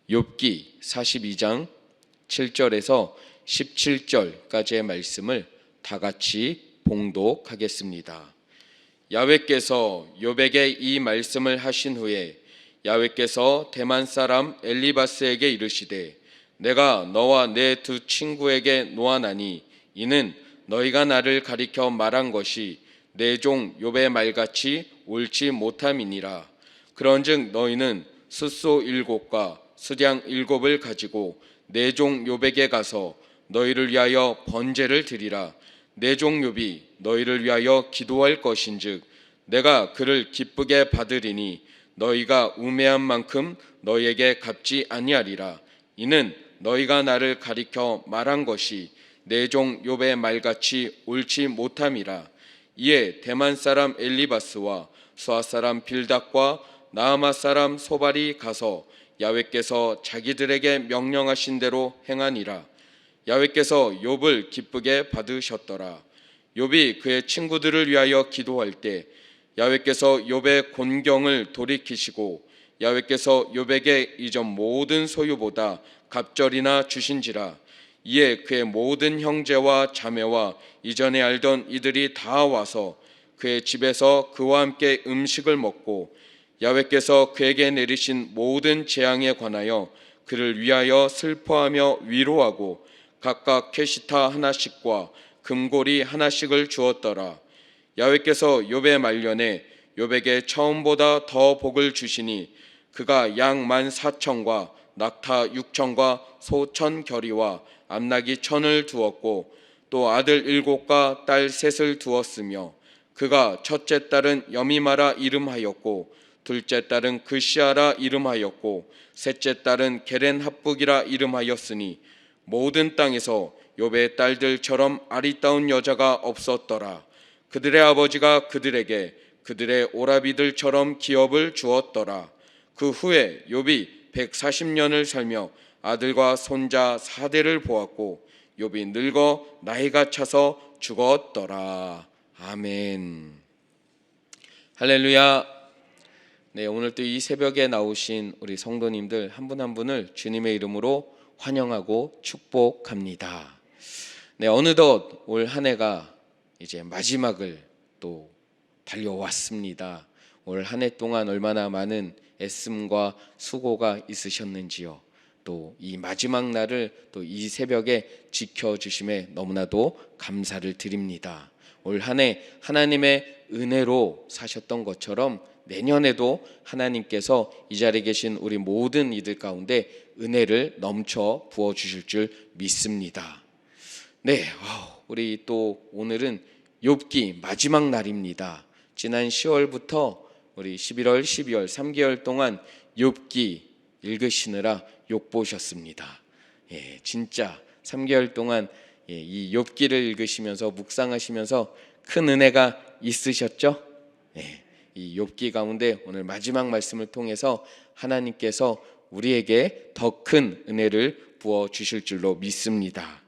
욥기 42장 7절에서 17절까지의 말씀을 다 같이 봉독하겠습니다. 야훼께서 욥에게 이 말씀을 하신 후에 야훼께서 대만 사람 엘리바스에게 이르시되 내가 너와 내 두 친구에게 노하나니 이는 너희가 나를 가리켜 말한 것이 내 종 욥의 말같이 옳지 못함이니라. 그런즉 너희는 숫소 7과 수량 7을 가지고 내 종 욥에게 가서 너희를 위하여 번제를 드리라. 내 종 욥이 너희를 위하여 기도할 것인즉 내가 그를 기쁘게 받으리니 너희가 우매한 만큼 너희에게 갚지 아니하리라. 이는 너희가 나를 가리켜 말한 것이 내 종 욥의 말같이 옳지 못함이라. 이에 대만 사람 엘리바스와 수아 사람 빌닷과 나아마 사람 소발이 가서 야훼께서 자기들에게 명령하신 대로 행하니라. 야훼께서 욥을 기쁘게 받으셨더라. 욥이 그의 친구들을 위하여 기도할 때 야훼께서 욥의 곤경을 돌이키시고 야훼께서 욥에게 이전 모든 소유보다 갑절이나 주신지라. 이에 그의 모든 형제와 자매와 이전에 알던 이들이 다 와서 그의 집에서 그와 함께 음식을 먹고 야훼께서 그에게 내리신 모든 재앙에 관하여 그를 위하여 슬퍼하며 위로하고 각각 캐시타 하나씩과 금고리 하나씩을 주었더라. 야훼께서 욥의 말년에 욥에게 처음보다 더 복을 주시니 그가 양 14,000과 낙타 6,000과 소 1,000겨리와 암나귀 1,000을 두었고 또 아들 7과 딸 3을 두었으며 그가 첫째 딸은 여미마라 이름하였고 둘째 딸은 그시아라 이름하였고 셋째 딸은 게렌합북이라 이름하였으니 모든 땅에서 욥의 딸들처럼 아리따운 여자가 없었더라. 그들의 아버지가 그들에게 그들의 오라비들처럼 기업을 주었더라. 그 후에 욥이 140년을 살며 아들과 손자 4대를 보았고 욥이 늙어 나이가 차서 죽었더라. 아멘. 할렐루야. 네, 오늘 또 이 새벽에 나오신 우리 성도님들 한 분 한 분을 주님의 이름으로 환영하고 축복합니다. 네, 어느덧 올 한 해가 이제 마지막을 또 달려왔습니다. 올 한 해 동안 얼마나 많은 애씀과 수고가 있으셨는지요. 또 이 마지막 날을 또 이 새벽에 지켜주심에 너무나도 감사를 드립니다. 올 한 해 하나님의 은혜로 사셨던 것처럼 내년에도 하나님께서 이 자리에 계신 우리 모든 이들 가운데 은혜를 넘쳐 부어주실 줄 믿습니다. 네, 우리 또 오늘은 욥기 마지막 날입니다. 지난 10월부터 우리 11월, 12월 3개월 동안 욥기 읽으시느라 욕보셨습니다. 예, 진짜 3개월 동안 이 욥기를 읽으시면서 묵상하시면서 큰 은혜가 있으셨죠? 예, 이 욥기 가운데 오늘 마지막 말씀을 통해서 하나님께서 우리에게 더 큰 은혜를 부어 주실 줄로 믿습니다.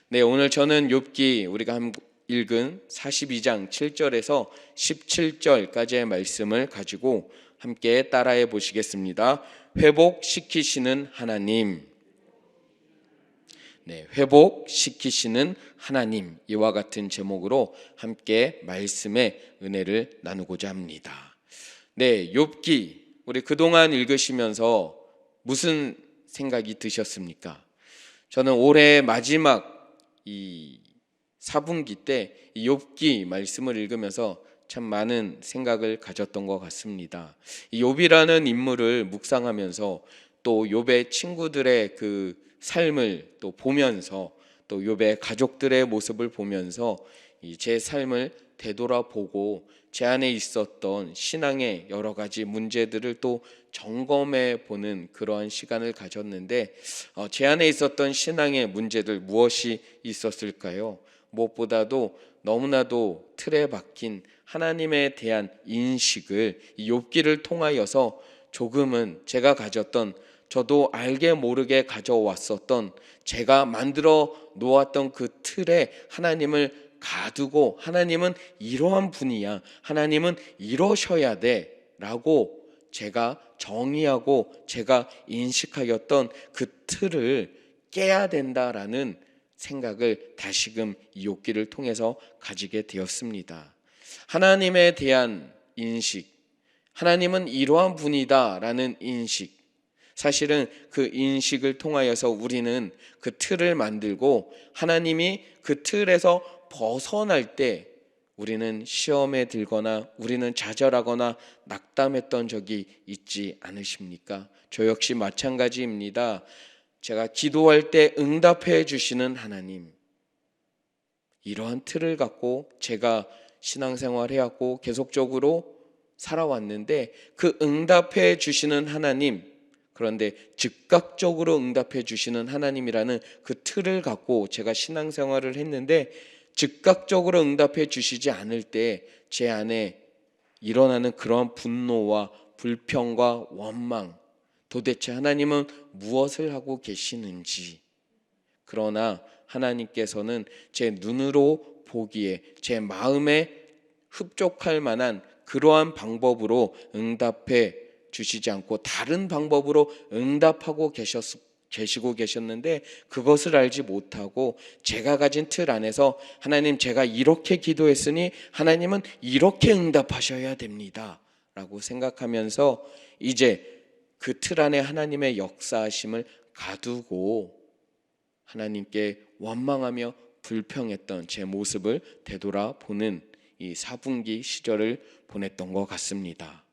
네, 오늘 저는 욥기 우리가 읽은 42장 7절에서 17절까지의 말씀을 가지고 함께 따라해 보시겠습니다. 회복시키시는 하나님. 네, 회복시키시는 하나님, 이와 같은 제목으로 함께 말씀의 은혜를 나누고자 합니다. 네, 욥기 우리 그동안 읽으시면서 무슨 생각이 드셨습니까? 저는 올해 마지막 이 4분기 때 이 욥기 말씀을 읽으면서 참 많은 생각을 가졌던 것 같습니다. 이 욥이라는 인물을 묵상하면서 또 욥의 친구들의 그 삶을 또 보면서 또 욥의 가족들의 모습을 보면서 제 삶을 되돌아보고 제 안에 있었던 신앙의 여러 가지 문제들을 또 점검해 보는 그러한 시간을 가졌는데 제 안에 있었던 신앙의 문제들 무엇이 있었을까요? 무엇보다도 너무나도 틀에 박힌 하나님에 대한 인식을 이 욥기를 통하여서 조금은 제가 가졌던 저도 알게 모르게 가져왔었던 제가 만들어 놓았던 그 틀에 하나님을 가두고 하나님은 이러한 분이야, 하나님은 이러셔야 돼 라고 제가 정의하고 제가 인식하였던 그 틀을 깨야 된다라는 생각을 다시금 이 욥기를 통해서 가지게 되었습니다. 하나님에 대한 인식, 하나님은 이러한 분이다라는 인식, 사실은 그 인식을 통하여서 우리는 그 틀을 만들고 하나님이 그 틀에서 벗어날 때 우리는 시험에 들거나 우리는 좌절하거나 낙담했던 적이 있지 않으십니까? 저 역시 마찬가지입니다. 제가 기도할 때 응답해 주시는 하나님, 이러한 틀을 갖고 제가 신앙생활 해왔고 계속적으로 살아왔는데 그 응답해 주시는 하나님, 그런데 즉각적으로 응답해 주시는 하나님이라는 그 틀을 갖고 제가 신앙생활을 했는데 즉각적으로 응답해 주시지 않을 때 제 안에 일어나는 그러한 분노와 불평과 원망, 도대체 하나님은 무엇을 하고 계시는지, 그러나 하나님께서는 제 눈으로 보기에 제 마음에 흡족할 만한 그러한 방법으로 응답해 주시지 않고 다른 방법으로 응답하고 계시고 계셨는데 그것을 알지 못하고 제가 가진 틀 안에서 하나님, 제가 이렇게 기도했으니 하나님은 이렇게 응답하셔야 됩니다 라고 생각하면서 이제 그 틀 안에 하나님의 역사하심을 가두고 하나님께 원망하며 불평했던 제 모습을 되돌아보는 이 4분기 시절을 보냈던 것 같습니다.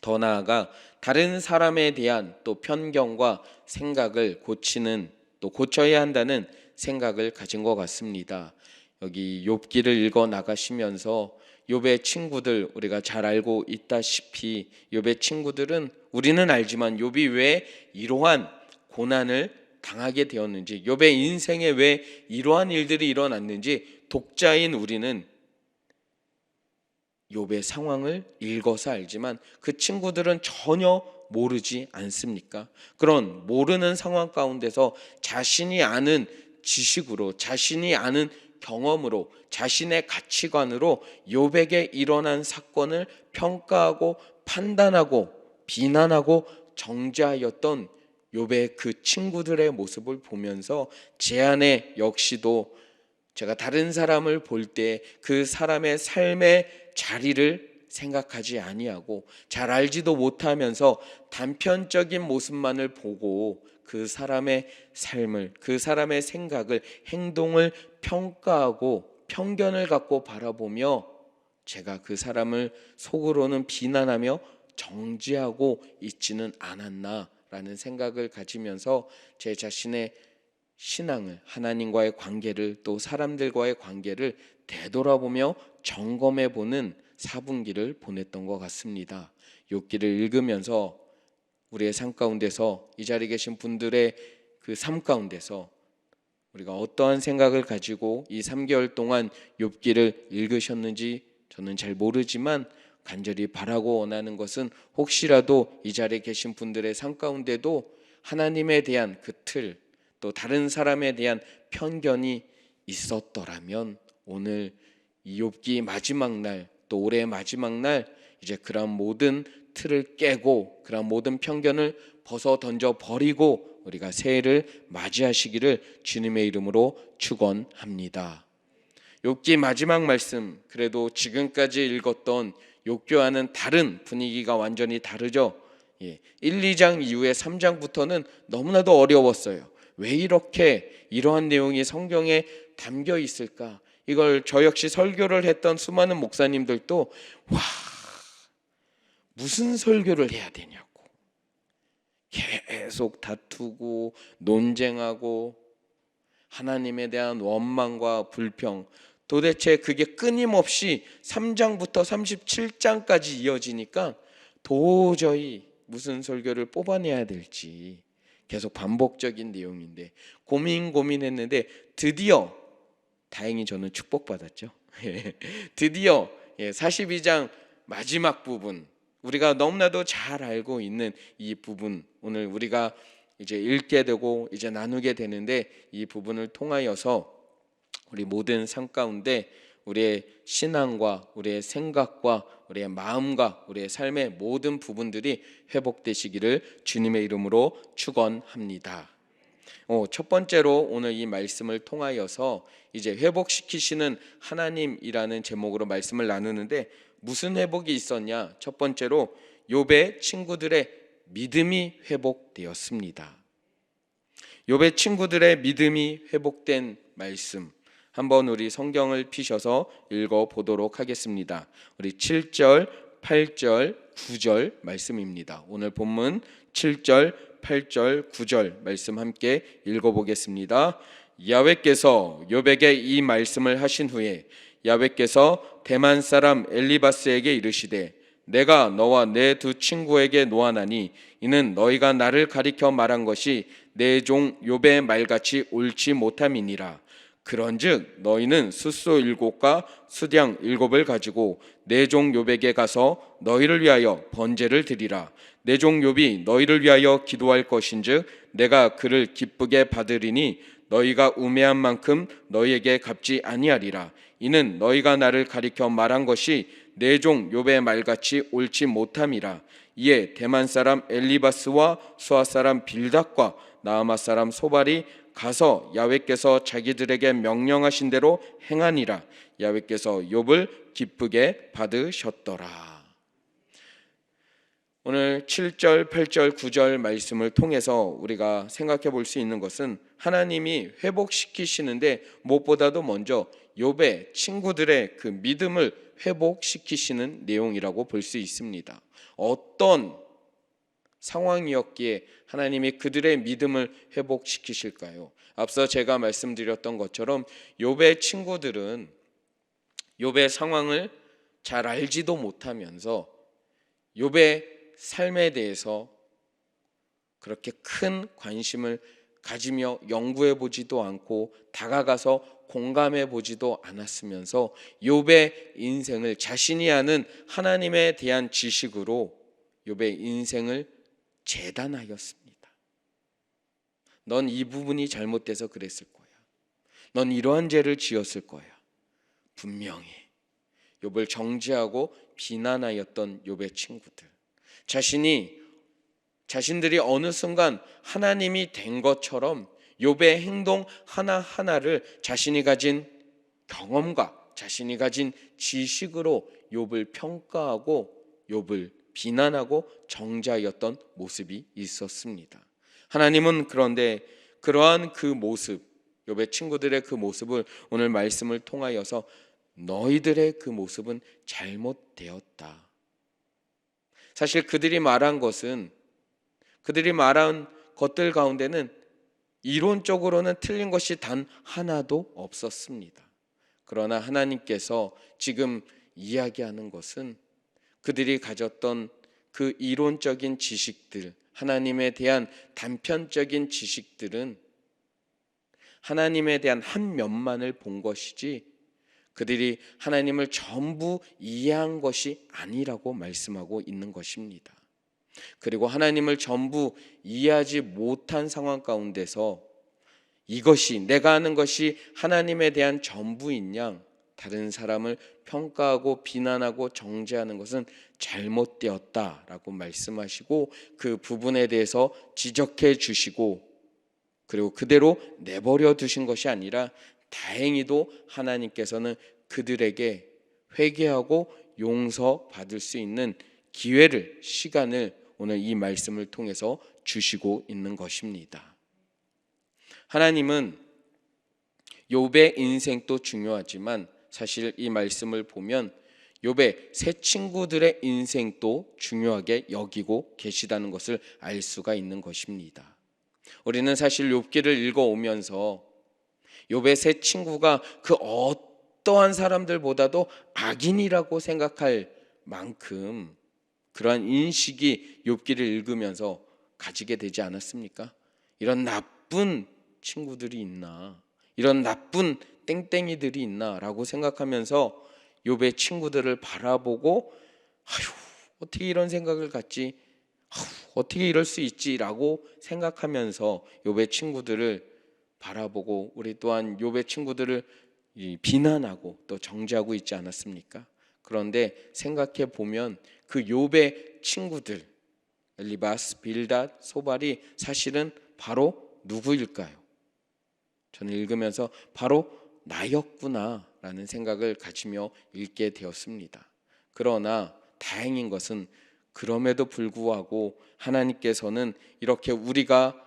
더 나아가 다른 사람에 대한 또 편견과 생각을 고치는, 또 고쳐야 한다는 생각을 가진 것 같습니다. 여기 욥기를 읽어 나가시면서 욥의 친구들, 우리가 잘 알고 있다시피 욥의 친구들은, 우리는 알지만 욥이 왜 이러한 고난을 당하게 되었는지, 욥의 인생에 왜 이러한 일들이 일어났는지 독자인 우리는 욥의 상황을 읽어서 알지만 그 친구들은 전혀 모르지 않습니까? 그런 모르는 상황 가운데서 자신이 아는 지식으로, 자신이 아는 경험으로, 자신의 가치관으로 욥에게 일어난 사건을 평가하고 판단하고 비난하고 정죄하였던 욥의 그 친구들의 모습을 보면서 제 안에 역시도 제가 다른 사람을 볼 때 그 사람의 삶의 자리를 생각하지 아니하고 잘 알지도 못하면서 단편적인 모습만을 보고 그 사람의 삶을, 그 사람의 생각을, 행동을 평가하고 편견을 갖고 바라보며 제가 그 사람을 속으로는 비난하며 정죄하고 있지는 않았나라는 생각을 가지면서 제 자신의 신앙을, 하나님과의 관계를, 또 사람들과의 관계를 되돌아보며 점검해 보는 4분기를 보냈던 것 같습니다. 욥기를 읽으면서 우리의 삶 가운데서, 이 자리에 계신 분들의 그 삶 가운데서 우리가 어떠한 생각을 가지고 이 3개월 동안 욥기를 읽으셨는지 저는 잘 모르지만 간절히 바라고 원하는 것은 혹시라도 이 자리에 계신 분들의 삶 가운데도 하나님에 대한 그 틀, 또 다른 사람에 대한 편견이 있었더라면 오늘 이 욥기 마지막 날, 또 올해의 마지막 날 이제 그런 모든 틀을 깨고 그런 모든 편견을 벗어 던져 버리고 우리가 새해를 맞이하시기를 주님의 이름으로 축원합니다. 욥기 마지막 말씀, 그래도 지금까지 읽었던 욥기와는 다른 분위기가 완전히 다르죠. 1, 2장 이후에 3장부터는 너무나도 어려웠어요. 왜 이렇게 이러한 내용이 성경에 담겨 있을까? 이걸 저 역시 설교를 했던 수많은 목사님들도 와, 무슨 설교를 해야 되냐고 계속 다투고 논쟁하고 하나님에 대한 원망과 불평, 도대체 그게 끊임없이 3장부터 37장까지 이어지니까 도저히 무슨 설교를 뽑아내야 될지 계속 반복적인 내용인데 고민했는데 드디어, 다행히 저는 축복받았죠. 드디어 42장 마지막 부분, 우리가 너무나도 잘 알고 있는 이 부분, 오늘 우리가 이제 읽게 되고 이제 나누게 되는데 이 부분을 통하여서 우리 모든 삶 가운데 우리의 신앙과 우리의 생각과 우리의 마음과 우리의 삶의 모든 부분들이 회복되시기를 주님의 이름으로 축원합니다. 첫 번째로 오늘 이 말씀을 통하여서 이제 회복시키시는 하나님이라는 제목으로 말씀을 나누는데, 무슨 회복이 있었냐? 첫 번째로 욥의 친구들의 믿음이 회복되었습니다. 욥의 친구들의 믿음이 회복된 말씀, 한번 우리 성경을 피셔서 읽어보도록 하겠습니다. 우리 7절, 8절, 9절 말씀입니다. 오늘 본문 7절, 8절, 9절 말씀 함께 읽어보겠습니다. 야훼께서 욥에게 이 말씀을 하신 후에 야훼께서 대만 사람 엘리바스에게 이르시되, 내가 너와 내 두 친구에게 노하나니 이는 너희가 나를 가리켜 말한 것이 내 종 욥의 말같이 옳지 못함이니라. 그런즉 너희는 숫소 7과 수량 7을 가지고 내 종 욥에게 가서 너희를 위하여 번제를 드리라. 내 종 욥이 너희를 위하여 기도할 것인즉 내가 그를 기쁘게 받으리니 너희가 우매한 만큼 너희에게 갚지 아니하리라. 이는 너희가 나를 가리켜 말한 것이 내 종 욥의 말같이 옳지 못함이라. 이에 대만 사람 엘리바스와 수아 사람 빌닷과 나아마 사람 소발이 가서 야훼께서 자기들에게 명령하신 대로 행하니라. 야훼께서 욥을 기쁘게 받으셨더라. 오늘 7절, 8절, 9절 말씀을 통해서 우리가 생각해 볼 수 있는 것은, 하나님이 회복시키시는데 무엇보다도 먼저 욥의 친구들의 그 믿음을 회복시키시는 내용이라고 볼 수 있습니다. 어떤 상황이었기에 하나님이 그들의 믿음을 회복시키실까요? 앞서 제가 말씀드렸던 것처럼 욥의 친구들은 욥의 상황을 잘 알지도 못하면서 욥의 삶에 대해서 그렇게 큰 관심을 가지며 연구해 보지도 않고 다가가서 공감해 보지도 않았으면서 욥의 인생을 자신이 아는 하나님에 대한 지식으로 욥의 인생을 재단하였습니다. 넌 이 부분이 잘못돼서 그랬을 거야. 넌 이러한 죄를 지었을 거야. 분명히 욥을 정죄하고 비난하였던 욥의 친구들, 자신들이 어느 순간 하나님이 된 것처럼 욥의 행동 하나하나를 자신이 가진 경험과 자신이 가진 지식으로 욥을 평가하고 욥을 비난하고 정죄하였던 모습이 있었습니다. 하나님은 그런데 그러한 그 모습, 욥의 친구들의 그 모습을 오늘 말씀을 통하여서 너희들의 그 모습은 잘못되었다. 사실 그들이 말한 것들 가운데는 이론적으로는 틀린 것이 단 하나도 없었습니다. 그러나 하나님께서 지금 이야기하는 것은 그들이 가졌던 그 이론적인 지식들, 하나님에 대한 단편적인 지식들은 하나님에 대한 한 면만을 본 것이지 그들이 하나님을 전부 이해한 것이 아니라고 말씀하고 있는 것입니다. 그리고 하나님을 전부 이해하지 못한 상황 가운데서 이것이 내가 아는 것이 하나님에 대한 전부인 양 다른 사람을 평가하고 비난하고 정죄하는 것은 잘못되었다라고 말씀하시고 그 부분에 대해서 지적해 주시고, 그리고 그대로 내버려 두신 것이 아니라 다행히도 하나님께서는 그들에게 회개하고 용서받을 수 있는 기회를, 시간을 오늘 이 말씀을 통해서 주시고 있는 것입니다. 하나님은 욥의 인생도 중요하지만 사실 이 말씀을 보면 욥의 세 친구들의 인생도 중요하게 여기고 계시다는 것을 알 수가 있는 것입니다. 우리는 사실 욥기를 읽어오면서 욥의 세 친구가 그 어떠한 사람들보다도 악인이라고 생각할 만큼 그러한 인식이 욥기를 읽으면서 가지게 되지 않았습니까? 이런 나쁜 친구들이 있나, 이런 나쁜 땡땡이들이 있나 라고 생각하면서 욥의 친구들을 바라보고 어떻게 이런 생각을 갖지, 어떻게 이럴 수 있지 라고 생각하면서 욥의 친구들을 바라보고 우리 또한 욥의 친구들을 비난하고 또 정죄하고 있지 않았습니까? 그런데 생각해 보면 그 욥의 친구들 엘리바스, 빌닷, 소발이 사실은 바로 누구일까요? 저는 읽으면서 바로 나였구나라는 생각을 가지며 읽게 되었습니다. 그러나 다행인 것은 그럼에도 불구하고 하나님께서는 이렇게 우리가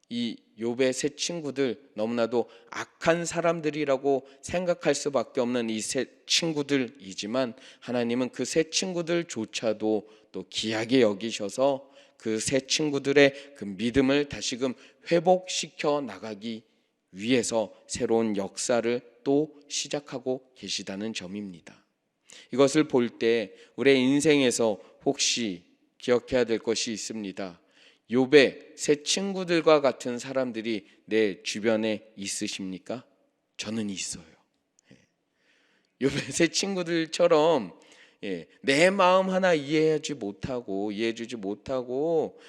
이 욥의 세 친구들, 너무나도 악한 사람들이라고 생각할 수밖에 없는 이 세 친구들이지만 하나님은 그 세 친구들조차도 또 귀하게 여기셔서 그 세 친구들의 그 믿음을 다시금 회복시켜 나가기 위해서 새로운 역사를 또 시작하고 계시다는 점입니다. 이것을 볼 때 우리의 인생에서 혹시 기억해야 될 것이 있습니다. 욥의 세 친구들과 같은 사람들이 내 주변에 있으십니까? 저는 있어요. 욥의 세 친구들처럼 내 마음 하나 이해해주지 못하고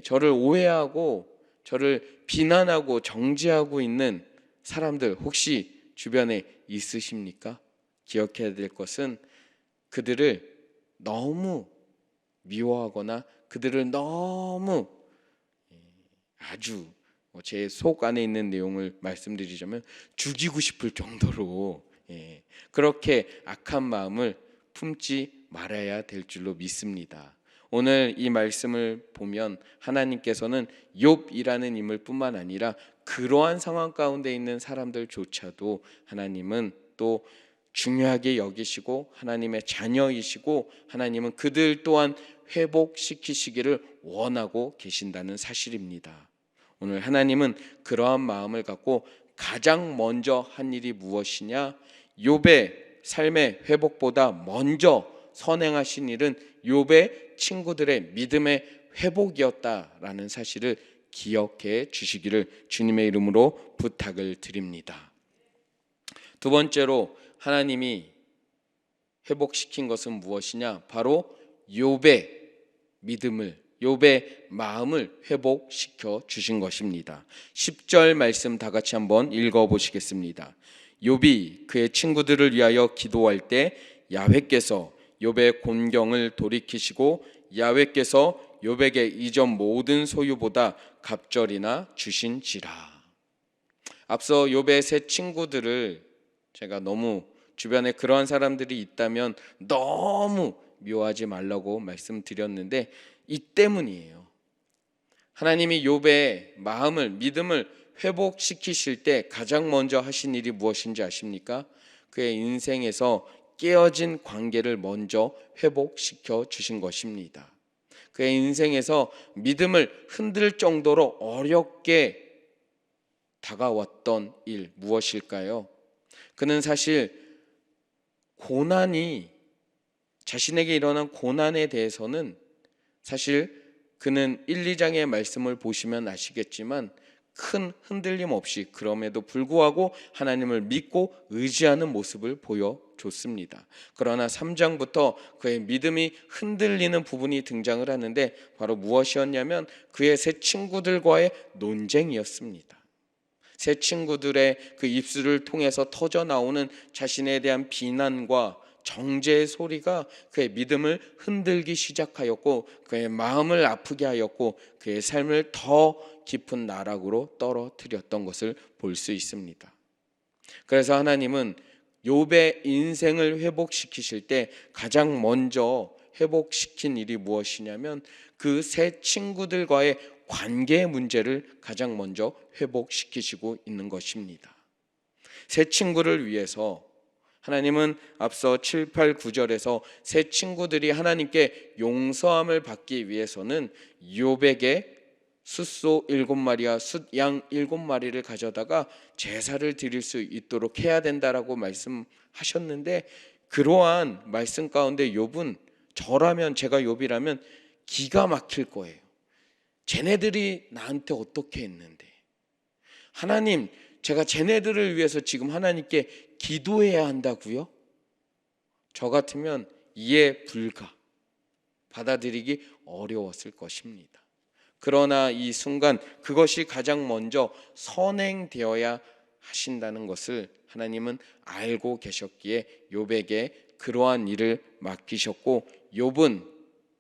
저를 오해하고 저를 비난하고 정죄하고 있는 사람들 혹시 주변에 있으십니까? 기억해야 될 것은 그들을 너무 미워하거나 그들을 너무 아주 제 속 안에 있는 내용을 말씀드리자면 죽이고 싶을 정도로 그렇게 악한 마음을 품지 말아야 될 줄로 믿습니다. 오늘 이 말씀을 보면 하나님께서는 욥이라는 인물뿐만 아니라 그러한 상황 가운데 있는 사람들조차도 하나님은 또 중요하게 여기시고 하나님의 자녀이시고 하나님은 그들 또한 회복시키시기를 원하고 계신다는 사실입니다. 오늘 하나님은 그러한 마음을 갖고 가장 먼저 한 일이 무엇이냐? 욥의 삶의 회복보다 먼저 선행하신 일은 욥의 친구들의 믿음의 회복이었다라는 사실을 기억해 주시기를 주님의 이름으로 부탁을 드립니다. 두 번째로 하나님이 회복시킨 것은 무엇이냐? 바로 욥의 믿음을, 욥의 마음을 회복시켜 주신 것입니다. 10절 말씀 다 같이 한번 읽어보시겠습니다. 욥이 그의 친구들을 위하여 기도할 때 야훼께서 욥의 곤경을 돌이키시고 야훼께서 욥에게 이전 모든 소유보다 갑절이나 주신지라. 앞서 욥의 세 친구들을 제가 너무 주변에 그러한 사람들이 있다면 너무 미워하지 말라고 말씀드렸는데 이 때문이에요. 하나님이 욥의 마음을, 믿음을 회복시키실 때 가장 먼저 하신 일이 무엇인지 아십니까? 그의 인생에서 깨어진 관계를 먼저 회복시켜 주신 것입니다. 그의 인생에서 믿음을 흔들 정도로 어렵게 다가왔던 일 무엇일까요? 그는 사실 자신에게 일어난 고난에 대해서는 사실 그는 1, 2장의 말씀을 보시면 아시겠지만 큰 흔들림 없이 그럼에도 불구하고 하나님을 믿고 의지하는 모습을 보여줬습니다. 그러나 3장부터 그의 믿음이 흔들리는 부분이 등장을 하는데 바로 무엇이었냐면 그의 세 친구들과의 논쟁이었습니다. 세 친구들의 그 입술을 통해서 터져 나오는 자신에 대한 비난과 정죄의 소리가 그의 믿음을 흔들기 시작하였고 그의 마음을 아프게 하였고 그의 삶을 더 깊은 나락으로 떨어뜨렸던 것을 볼 수 있습니다. 그래서 하나님은 욥의 인생을 회복시키실 때 가장 먼저 회복시킨 일이 무엇이냐면 그 세 친구들과의 관계 문제를 가장 먼저 회복시키시고 있는 것입니다. 세 친구를 위해서 하나님은 앞서 7, 8, 9절에서 세 친구들이 하나님께 용서함을 받기 위해서는 욥에게 숫소 7마리와 숫양 7마리를 가져다가 제사를 드릴 수 있도록 해야 된다라고 말씀하셨는데 그러한 말씀 가운데 욥은 제가 욥이라면 기가 막힐 거예요. 쟤네들이 나한테 어떻게 했는데 하나님 제가 쟤네들을 위해서 지금 하나님께 기도해야 한다고요? 저 같으면 이해 불가, 받아들이기 어려웠을 것입니다. 그러나 이 순간 그것이 가장 먼저 선행되어야 하신다는 것을 하나님은 알고 계셨기에 욥에게 그러한 일을 맡기셨고 욥은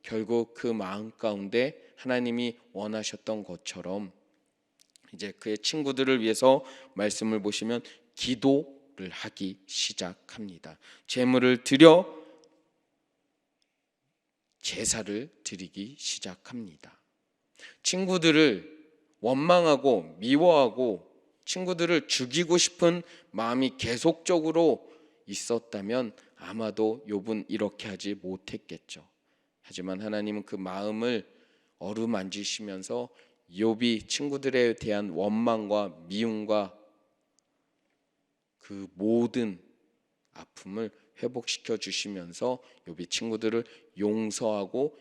결국 그 마음 가운데 하나님이 원하셨던 것처럼 이제 그의 친구들을 위해서 말씀을 보시면 기도를 하기 시작합니다. 제물을 드려 제사를 드리기 시작합니다. 친구들을 원망하고 미워하고 친구들을 죽이고 싶은 마음이 계속적으로 있었다면 아마도 욥은 이렇게 하지 못했겠죠. 하지만 하나님은 그 마음을 어루만지시면서 욥이 친구들에 대한 원망과 미움과 그 모든 아픔을 회복시켜 주시면서 욥이 친구들을 용서하고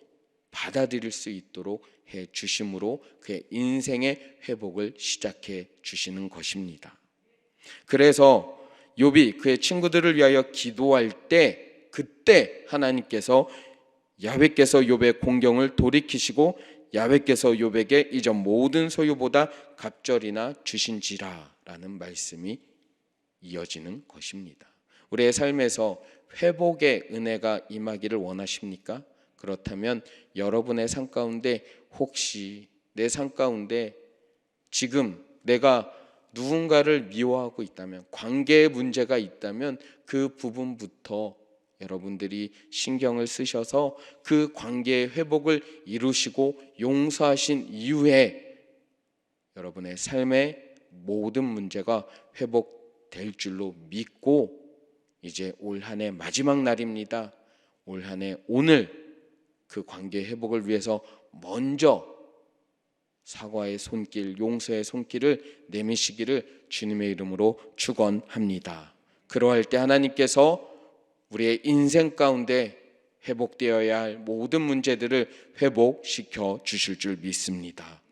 받아들일 수 있도록 해 주심으로 그의 인생의 회복을 시작해 주시는 것입니다. 그래서 욥이 그의 친구들을 위하여 기도할 때 그때 하나님께서 야훼께서 욥의 공경을 돌이키시고 야훼께서 욥에게 이전 모든 소유보다 갑절이나 주신지라라는 말씀이 이어지는 것입니다. 우리의 삶에서 회복의 은혜가 임하기를 원하십니까? 그렇다면 여러분의 삶 가운데 혹시 내 삶 가운데 지금 내가 누군가를 미워하고 있다면, 관계의 문제가 있다면 그 부분부터 여러분들이 신경을 쓰셔서 그 관계의 회복을 이루시고 용서하신 이후에 여러분의 삶의 모든 문제가 회복될 줄로 믿고 이제 올 한 해 마지막 날입니다. 올 한 해 오늘 그 관계 회복을 위해서 먼저 사과의 손길, 용서의 손길을 내미시기를 주님의 이름으로 축원합니다. 그러할 때 하나님께서 우리의 인생 가운데 회복되어야 할 모든 문제들을 회복시켜 주실 줄 믿습니다.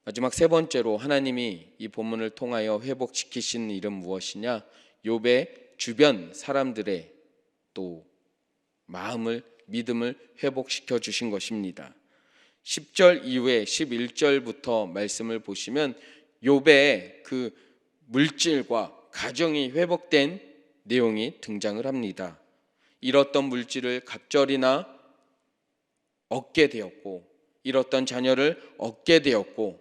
마지막 세 번째로 하나님이 이 본문을 통하여 회복시키신 일은 무엇이냐? 욥의 주변 사람들의 또 마음을, 믿음을 회복시켜 주신 것입니다. 10절 이후에 11절부터 말씀을 보시면 욥의 그 물질과 가정이 회복된 내용이 등장을 합니다. 잃었던 물질을 갑절이나 얻게 되었고, 잃었던 자녀를 얻게 되었고,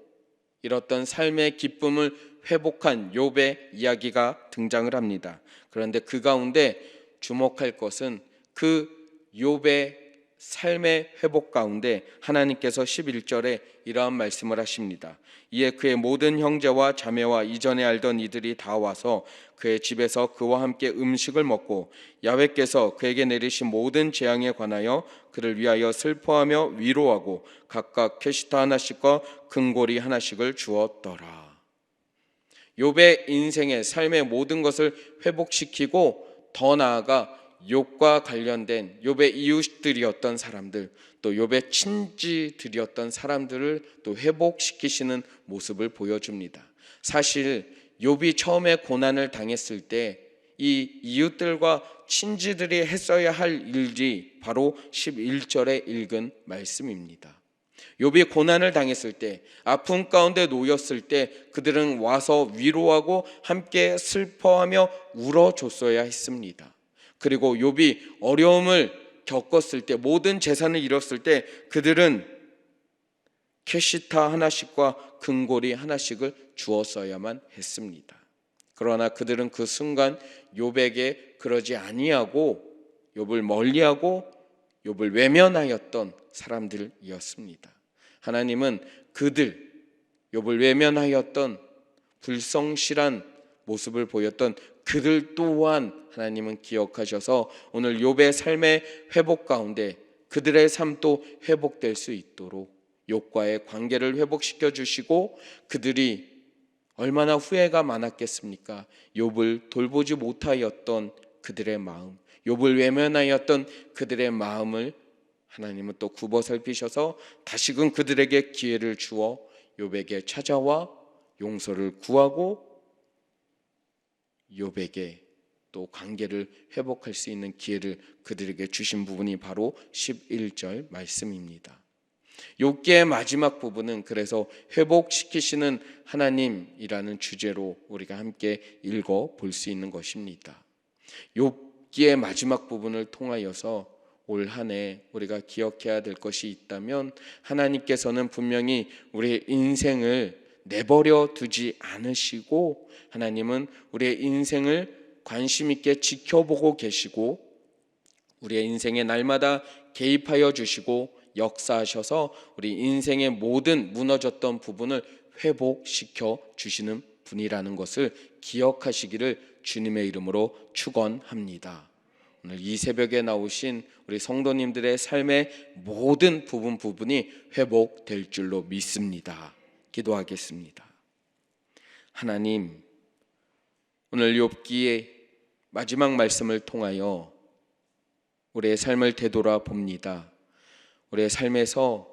잃었던 삶의 기쁨을 회복한 욥의 이야기가 등장을 합니다. 그런데 그 가운데 주목할 것은 그 욥의 삶의 회복 가운데 하나님께서 11절에 이러한 말씀을 하십니다. 이에 그의 모든 형제와 자매와 이전에 알던 이들이 다 와서 그의 집에서 그와 함께 음식을 먹고 야훼께서 그에게 내리신 모든 재앙에 관하여 그를 위하여 슬퍼하며 위로하고 각각 캐시타 하나씩과 금고리 하나씩을 주었더라. 욥의 인생의 삶의 모든 것을 회복시키고 더 나아가 욥과 관련된 욥의 이웃들이었던 사람들, 또 욥의 친지들이었던 사람들을 또 회복시키시는 모습을 보여줍니다. 사실 욥이 처음에 고난을 당했을 때 이 이웃들과 친지들이 했어야 할 일이 바로 11절에 읽은 말씀입니다. 욥이 고난을 당했을 때, 아픔 가운데 놓였을 때 그들은 와서 위로하고 함께 슬퍼하며 울어줬어야 했습니다. 그리고 욥이 어려움을 겪었을 때, 모든 재산을 잃었을 때 그들은 캐시타 하나씩과 금고리 하나씩을 주었어야만 했습니다. 그러나 그들은 그 순간 욥에게 그러지 아니하고 욥을 멀리하고 욥을 외면하였던 사람들이었습니다. 하나님은 그들, 욥을 외면하였던 불성실한 모습을 보였던 그들 또한 하나님은 기억하셔서 오늘 욥의 삶의 회복 가운데 그들의 삶도 회복될 수 있도록 욥과의 관계를 회복시켜 주시고, 그들이 얼마나 후회가 많았겠습니까? 욥을 돌보지 못하였던 그들의 마음, 욥을 외면하였던 그들의 마음을 하나님은 또 굽어 살피셔서 다시금 그들에게 기회를 주어 욥에게 찾아와 용서를 구하고 욥에게 또 관계를 회복할 수 있는 기회를 그들에게 주신 부분이 바로 11절 말씀입니다. 욥기의 마지막 부분은 그래서 회복시키시는 하나님이라는 주제로 우리가 함께 읽어 볼 수 있는 것입니다. 욥 욥기의 마지막 부분을 통하여서 올 한 해 우리가 기억해야 될 것이 있다면, 하나님께서는 분명히 우리의 인생을 내버려 두지 않으시고, 하나님은 우리의 인생을 관심 있게 지켜보고 계시고, 우리의 인생에 날마다 개입하여 주시고 역사하셔서 우리 인생의 모든 무너졌던 부분을 회복시켜 주시는 분이라는 것을 기억하시기를 주님의 이름으로 축원합니다. 오늘 이 새벽에 나오신 우리 성도님들의 삶의 모든 부분이 회복될 줄로 믿습니다. 기도하겠습니다. 하나님, 오늘 욥기의 마지막 말씀을 통하여 우리의 삶을 되돌아봅니다. 우리의 삶에서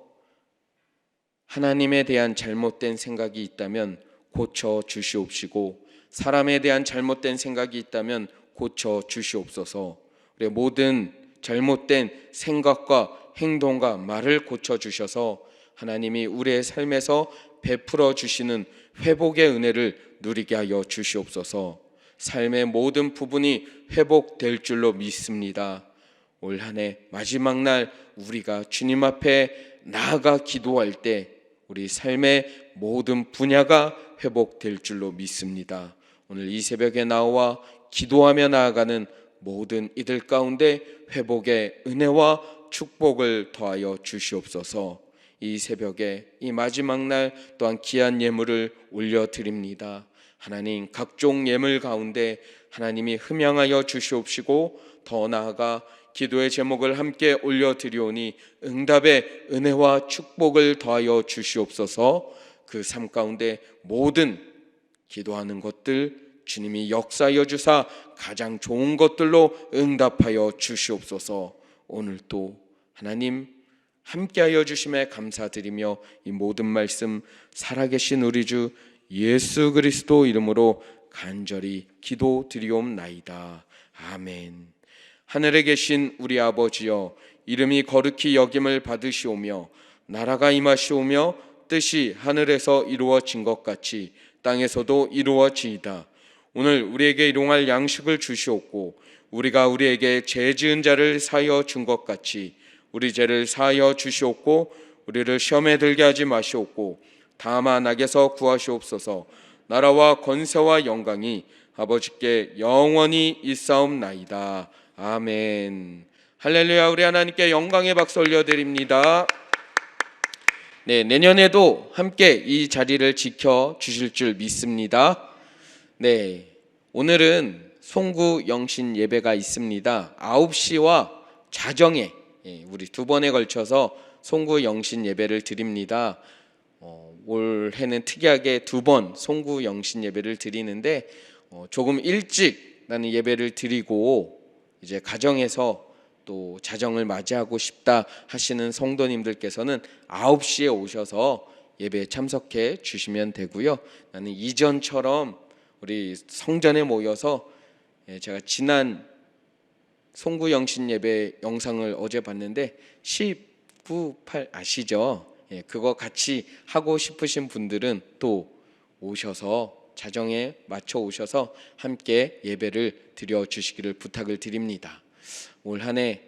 하나님에 대한 잘못된 생각이 있다면 고쳐 주시옵시고, 사람에 대한 잘못된 생각이 있다면 고쳐 주시옵소서. 우리의 모든 잘못된 생각과 행동과 말을 고쳐 주셔서 하나님이 우리의 삶에서 베풀어 주시는 회복의 은혜를 누리게 하여 주시옵소서. 삶의 모든 부분이 회복될 줄로 믿습니다. 올 한 해 마지막 날 우리가 주님 앞에 나아가 기도할 때 우리 삶의 모든 분야가 회복될 줄로 믿습니다. 오늘 이 새벽에 나와 기도하며 나아가는 모든 이들 가운데 회복의 은혜와 축복을 더하여 주시옵소서. 이 새벽에 이 마지막 날 또한 귀한 예물을 올려드립니다. 하나님, 각종 예물 가운데 하나님이 흠양하여 주시옵시고, 더 나아가 기도의 제목을 함께 올려드리오니 응답의 은혜와 축복을 더하여 주시옵소서. 그 삶 가운데 모든 기도하는 것들 주님이 역사하여 주사 가장 좋은 것들로 응답하여 주시옵소서. 오늘도 하나님 함께하여 주심에 감사드리며 이 모든 말씀 살아계신 우리 주 예수 그리스도 이름으로 간절히 기도드리옵나이다. 아멘. 하늘에 계신 우리 아버지여, 이름이 거룩히 여김을 받으시오며 나라가 임하시오며 뜻이 하늘에서 이루어진 것 같이 땅에서도 이루어지이다. 오늘 우리에게 일용할 양식을 주시옵고, 우리가 우리에게 죄 지은 자를 사하여 준 것 같이 우리 죄를 사하여 주시옵고, 우리를 시험에 들게 하지 마시옵고, 다만 악에서 구하시옵소서. 나라와 권세와 영광이 아버지께 영원히 있사옵나이다. 아멘. 할렐루야. 우리 하나님께 영광의 박수 올려드립니다. 네, 내년에도 함께 이 자리를 지켜 주실 줄 믿습니다. 네, 오늘은 송구 영신 예배가 있습니다. 9시와 자정에 우리 두 번에 걸쳐서 송구 영신 예배를 드립니다. 올해는 특이하게 두 번 송구 영신 예배를 드리는데, 조금 일찍 나는 예배를 드리고 이제 가정에서 또 자정을 맞이하고 싶다 하시는 성도님들께서는 9시에 오셔서 예배에 참석해 주시면 되고요. 나는 이전처럼 우리 성전에 모여서, 제가 지난 송구 영신 예배 영상을 어제 봤는데 19, 8 아시죠? 그거 같이 하고 싶으신 분들은 또 오셔서 자정에 맞춰 오셔서 함께 예배를 드려 주시기를 부탁을 드립니다. 올 한 해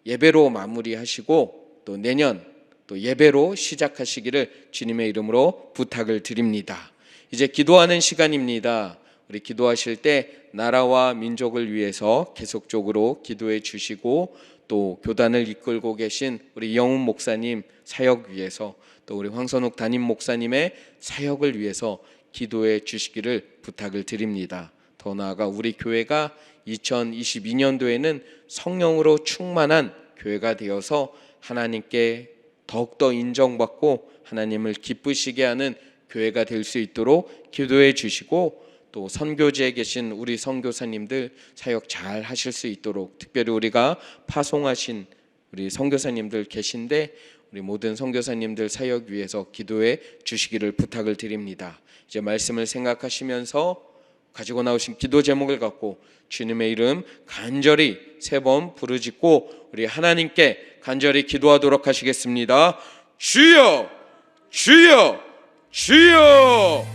예배로 마무리하시고 또 내년 또 예배로 시작하시기를 주님의 이름으로 부탁을 드립니다. 이제 기도하는 시간입니다. 우리 기도하실 때 나라와 민족을 위해서 계속적으로 기도해 주시고, 또 교단을 이끌고 계신 우리 이영훈 목사님 사역 위해서, 또 우리 황선욱 담임 목사님의 사역을 위해서 기도해 주시기를 부탁을 드립니다. 더 나아가 우리 교회가 2022년도에는 성령으로 충만한 교회가 되어서 하나님께 더욱더 인정받고 하나님을 기쁘시게 하는 교회가 될 수 있도록 기도해 주시고, 또 선교지에 계신 우리 선교사님들 사역 잘 하실 수 있도록, 특별히 우리가 파송하신 우리 선교사님들 계신데 우리 모든 선교사님들 사역 위해서 기도해 주시기를 부탁을 드립니다. 이제 말씀을 생각하시면서 가지고 나오신 기도 제목을 갖고 주님의 이름 간절히 3번 부르짖고 우리 하나님께 간절히 기도하도록 하시겠습니다. 주여, 주여, 주여.